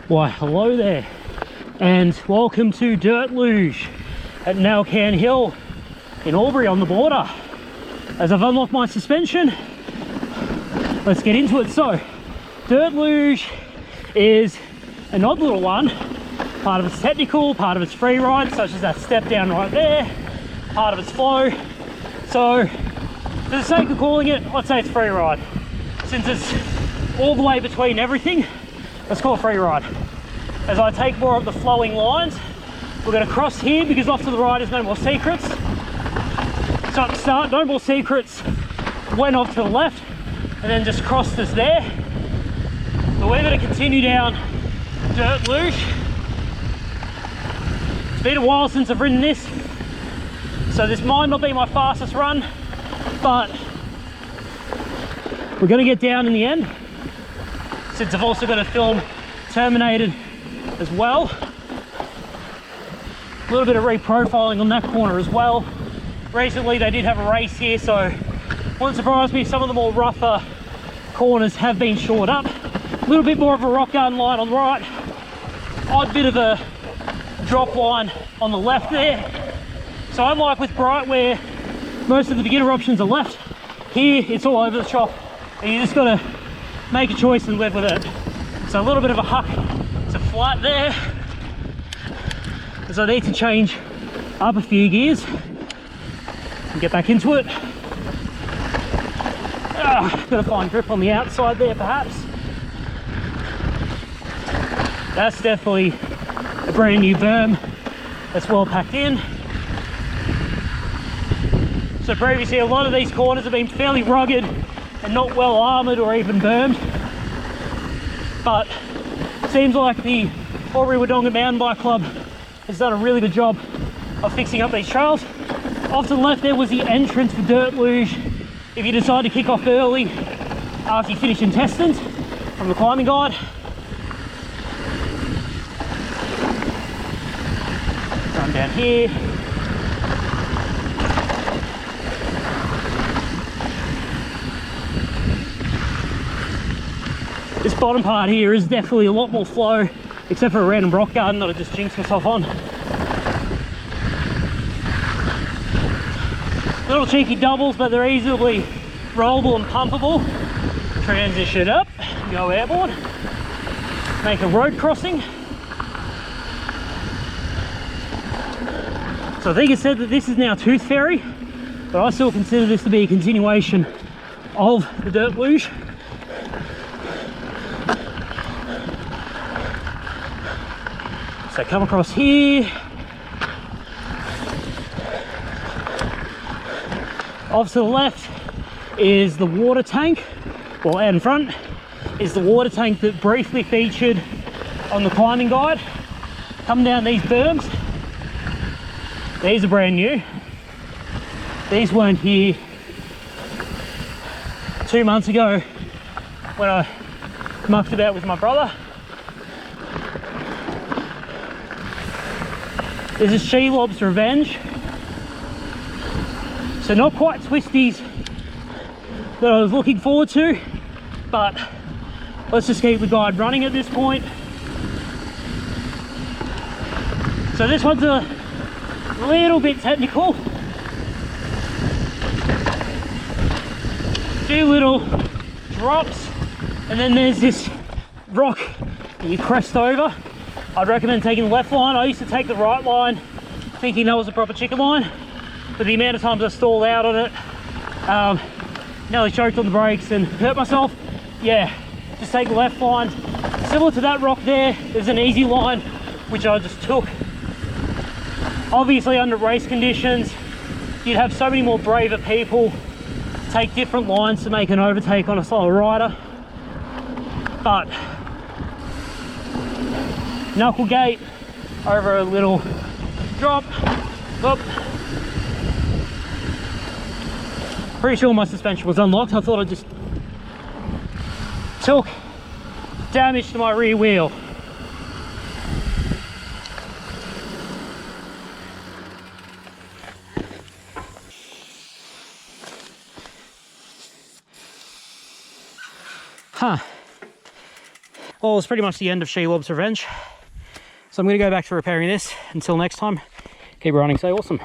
Why, hello there, and welcome to Dirt Luge at Nalcan Hill in Albury on the border. As I've unlocked my suspension, let's get into it. So, Dirt Luge is an odd little one. Part of it's technical, part of it's free ride, such as that step down right there, part of it's flow. So, for the sake of calling it, I'd say it's free ride. Since it's all the way between everything, let's call it free ride. As I take more of the flowing lines, we're going to cross here because off to the right is no more secrets. So at the start, no more secrets, went off to the left, and then just crossed us there. But we're going to continue down Dirt Luge. It's been a while since I've ridden this, so this might not be my fastest run, but we're going to get down in the end. Since I've also got to film Terminated as well. A little bit of reprofiling on that corner as well. Recently they did have a race here, so wouldn't surprise me if some of the more rougher corners have been shored up. A little bit more of a rock garden line on the right. Odd bit of a drop line on the left there. So unlike with Bright where most of the beginner options are left, here it's all over the shop. And you just got to make a choice and live with it. So a little bit of a huck to flat there, as I need to change up a few gears and get back into it. Got a fine grip on the outside there perhaps. That's definitely a brand new berm that's well packed in. So previously a lot of these corners have been fairly rugged and not well armoured or even bermed, but seems like the Albury Wodonga Mountain Bike Club has done a really good job of fixing up these trails. Off to the left there was the entrance for Dirt Luge. If you decide to kick off early after you finish intestines from the climbing guide. Come down here. This bottom part here is definitely a lot more flow, except for a random rock garden that I just jinxed myself on. Little cheeky doubles, but they're easily rollable and pumpable. Transition up, go airborne, make a road crossing. So I think it said that this is now Tooth Fairy, but I still consider this to be a continuation of the Dirt Luge. So come across here, off to the left is the water tank, well out in front is the water tank that briefly featured on the climbing guide. Come down these berms, these are brand new, these weren't here 2 months ago when I mucked about with my brother. This is Shelob's Revenge. So not quite twisties that I was looking forward to, but let's just keep the guide running at this point. So this one's a little bit technical. Few little drops, and then there's this rock that you crest over. I'd recommend taking the left line. I used to take the right line thinking that was a proper chicken line, but the amount of times I stalled out on it, nearly choked on the brakes and hurt myself. Yeah, just take the left line. Similar to that rock there, there's an easy line which I just took. Obviously under race conditions, you'd have so many more braver people take different lines to make an overtake on a solo rider, but knuckle gate over a little drop. Whoop. Pretty sure my suspension was unlocked. I thought I just took damage to my rear wheel. Huh. Well, it's pretty much the end of Shelob's revenge. So I'm going to go back to repairing this. Until next time, keep running so awesome.